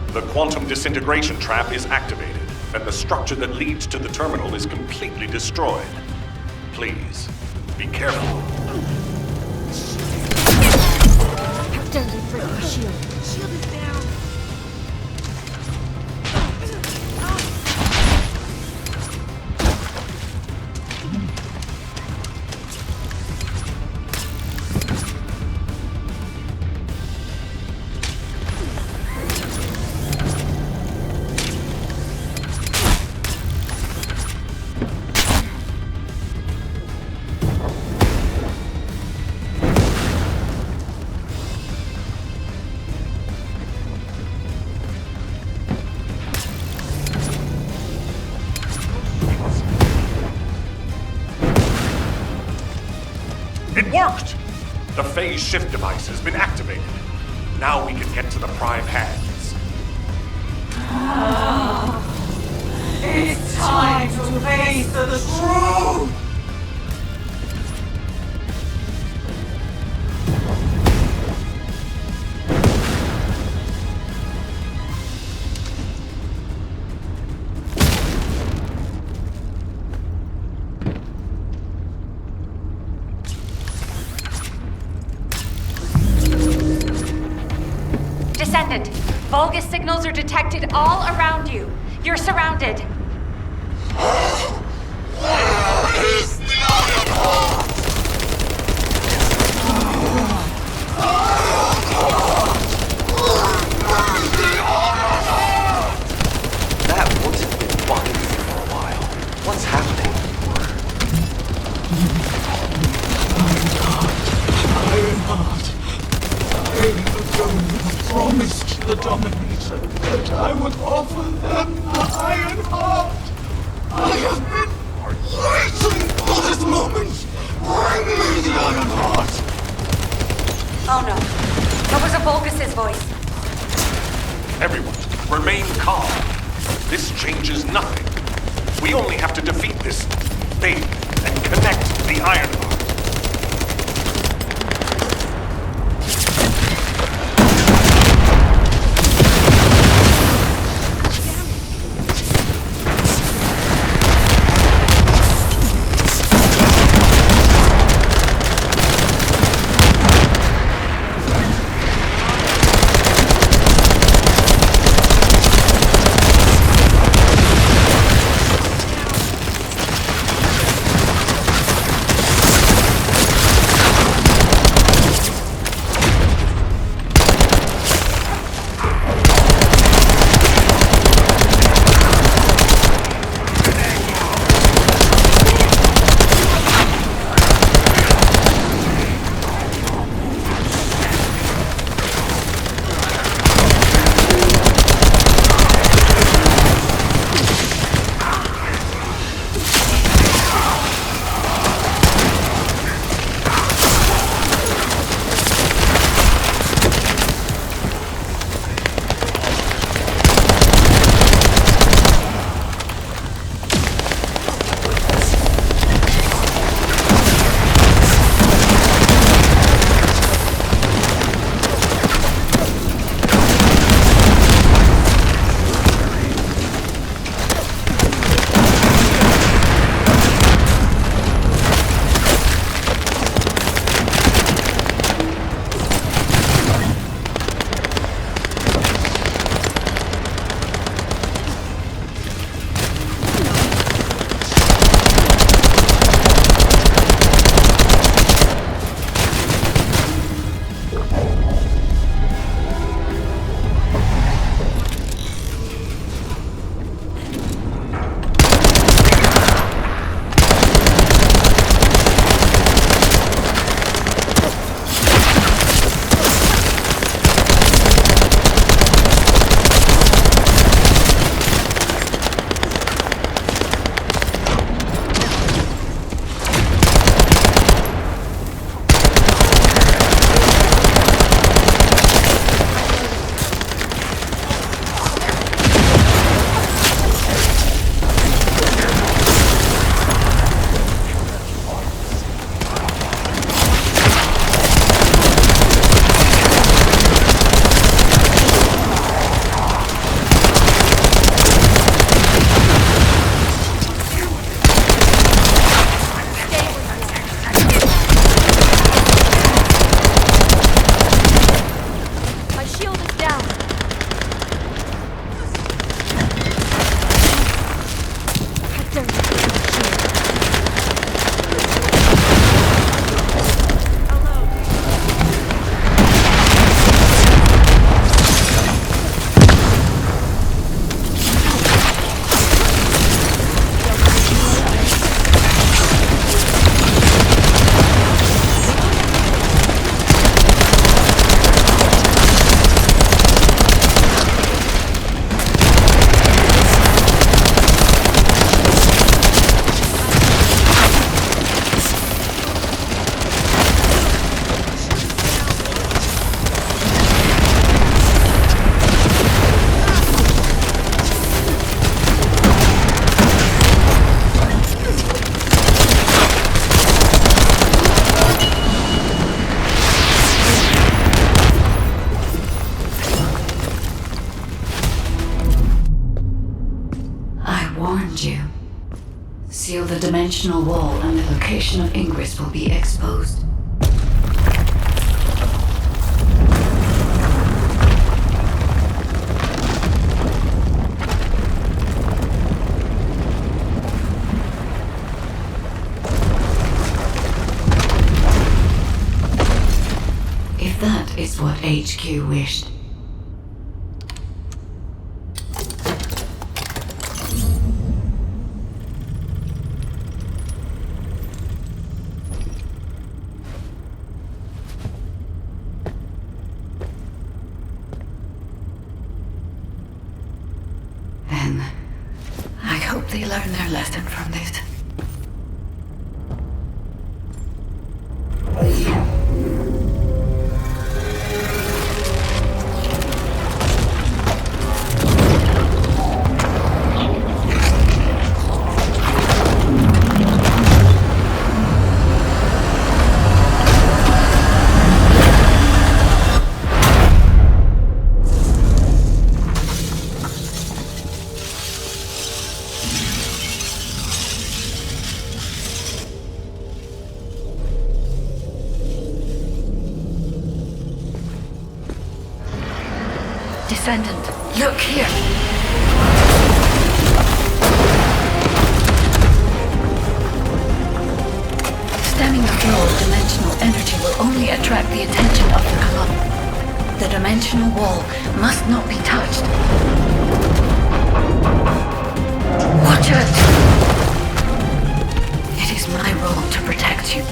The quantum disintegration trap is activated, and the structure that leads to the terminal is completely destroyed. Please, be careful. How dare you break my shield? Shield is down. It worked! The phase shift device has been activated. Now we can get to the prime hands. It's time to face the truth! Descendant, Vulgus signals are detected all around you. You're surrounded. That voice has been bugging me for a while. What's happening? I promised the Dominator that I would offer them the Iron Heart. I have been waiting for this moment. Bring me the Iron Heart. Oh no. That was a Vulgus' voice. Everyone, remain calm. This changes nothing. We only have to defeat this thing and connect the Iron Heart. warned you. Seal the dimensional wall and the location of Ingress will be exposed. If that is what HQ wished. Then, I hope they learn their lesson from this. Descendant, look here! Stemming the flow of dimensional energy will only attract the attention of the column. The dimensional wall must not be touched. Watch it! It is my role to protect you.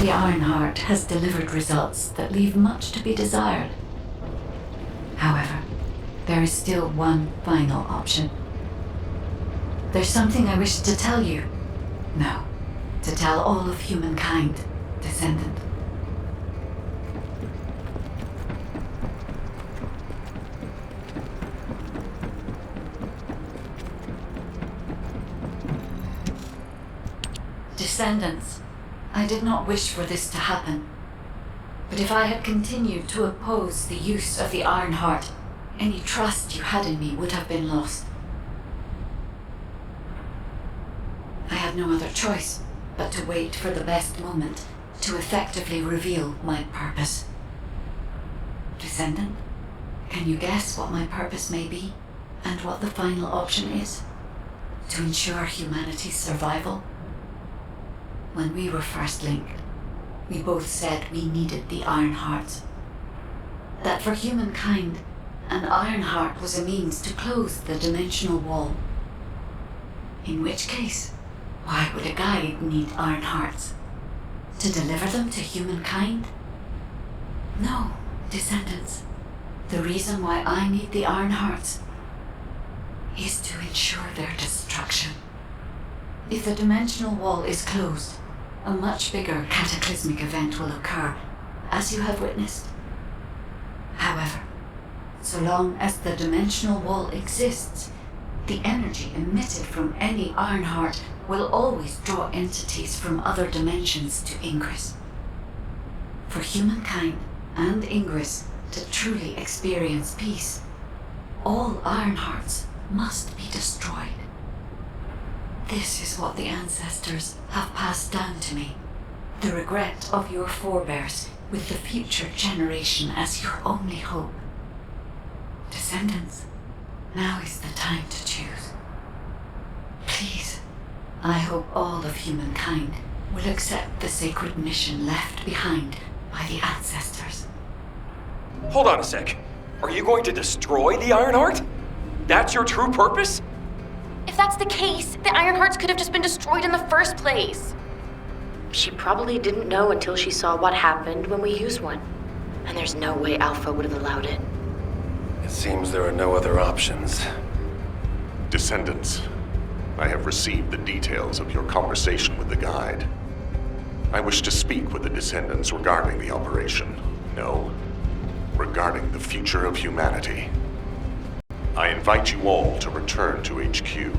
The Ironheart has delivered results that leave much to be desired. However, there is still one final option. There's something I wish to tell you. No, to tell all of humankind, Descendant. Descendants, I did not wish for this to happen. But if I had continued to oppose the use of the Ironheart, any trust you had in me would have been lost. I had no other choice but to wait for the best moment to effectively reveal my purpose. Descendant, can you guess what my purpose may be, and what the final option is? To ensure humanity's survival? When we were first linked, we both said we needed the Iron Heart. That for humankind, an Iron Heart was a means to close the dimensional wall. In which case, why would a guide need Iron Hearts? To deliver them to humankind? No, descendants. The reason why I need the Iron Hearts is to ensure their destruction. If the dimensional wall is closed, a much bigger cataclysmic event will occur, as you have witnessed. However, so long as the dimensional wall exists, the energy emitted from any Ironheart will always draw entities from other dimensions to Ingress. For humankind and Ingress to truly experience peace, all Ironhearts must be destroyed. This is what the ancestors have passed down to me. The regret of your forebears with the future generation as your only hope. Descendants, now is the time to choose. Please, I hope all of humankind will accept the sacred mission left behind by the ancestors. Hold on a sec. Are you going to destroy the Ironheart? That's your true purpose? If that's the case, the Ironhearts could have just been destroyed in the first place. She probably didn't know until she saw what happened when we used one. And there's no way Alpha would have allowed it. It seems there are no other options. Descendants, I have received the details of your conversation with the guide. I wish to speak with the Descendants regarding the operation. No, regarding the future of humanity. I invite you all to return to HQ.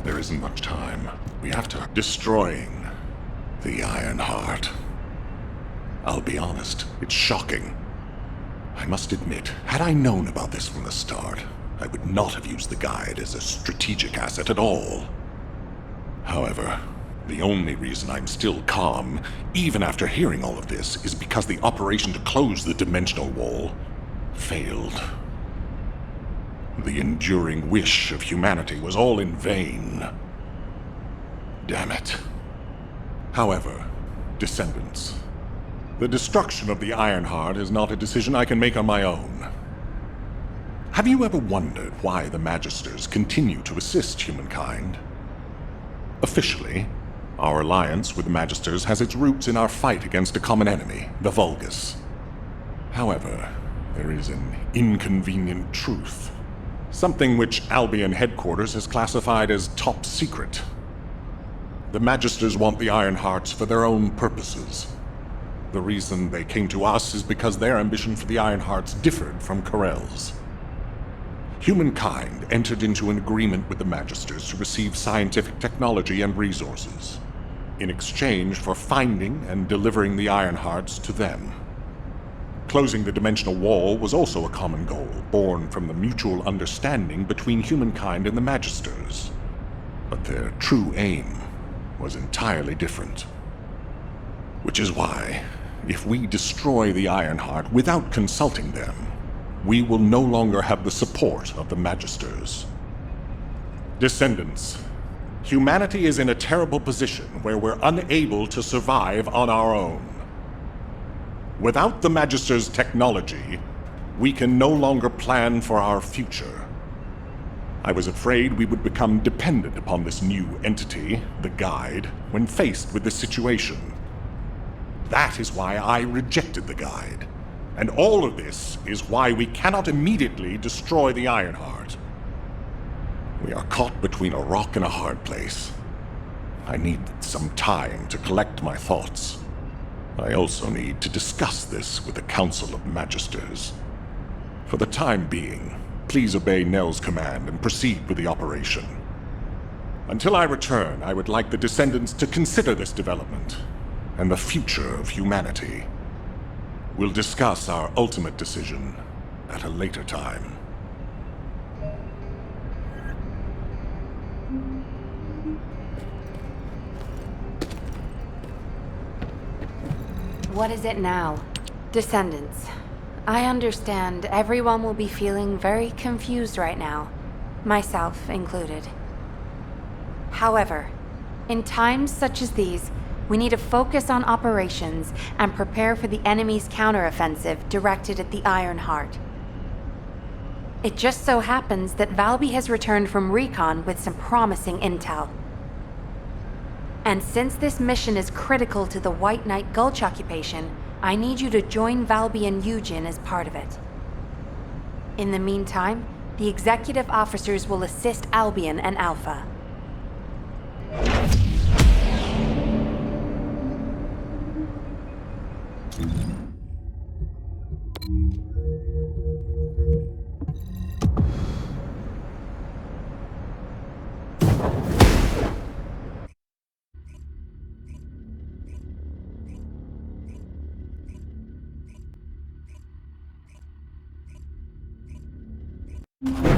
There isn't much time. We have to... Destroying the Ironheart. I'll be honest, it's shocking. I must admit, had I known about this from the start, I would not have used the guide as a strategic asset at all. However, the only reason I'm still calm, even after hearing all of this, is because the operation to close the dimensional wall failed. The enduring wish of humanity was all in vain. Damn it. However, Descendants, the destruction of the Ironheart is not a decision I can make on my own. Have you ever wondered why the Magisters continue to assist humankind? Officially, our alliance with the Magisters has its roots in our fight against a common enemy, the Vulgus. However, there is an inconvenient truth. Something which Albion headquarters has classified as top secret. The Magisters want the Ironhearts for their own purposes. The reason they came to us is because their ambition for the Ironhearts differed from Keral's. Humankind entered into an agreement with the Magisters to receive scientific technology and resources, in exchange for finding and delivering the Ironhearts to them. Closing the dimensional wall was also a common goal, born from the mutual understanding between humankind and the Magisters. But their true aim was entirely different. Which is why, if we destroy the Ironheart without consulting them, we will no longer have the support of the Magisters. Descendants, humanity is in a terrible position where we're unable to survive on our own. Without the Magister's technology, we can no longer plan for our future. I was afraid we would become dependent upon this new entity, the Guide, when faced with this situation. That is why I rejected the Guide. And all of this is why we cannot immediately destroy the Ironheart. We are caught between a rock and a hard place. I need some time to collect my thoughts. I also need to discuss this with the Council of Magisters. For the time being, please obey Nell's command and proceed with the operation. Until I return, I would like the Descendants to consider this development and the future of humanity. We'll discuss our ultimate decision at a later time. What is it now? Descendants. I understand everyone will be feeling very confused right now, myself included. However, in times such as these, we need to focus on operations and prepare for the enemy's counteroffensive directed at the Ironheart. It just so happens that Valby has returned from recon with some promising intel. And since this mission is critical to the White Knight Gulch occupation, I need you to join Valby and Eugen as part of it. In the meantime, the executive officers will assist Albion and Alpha. You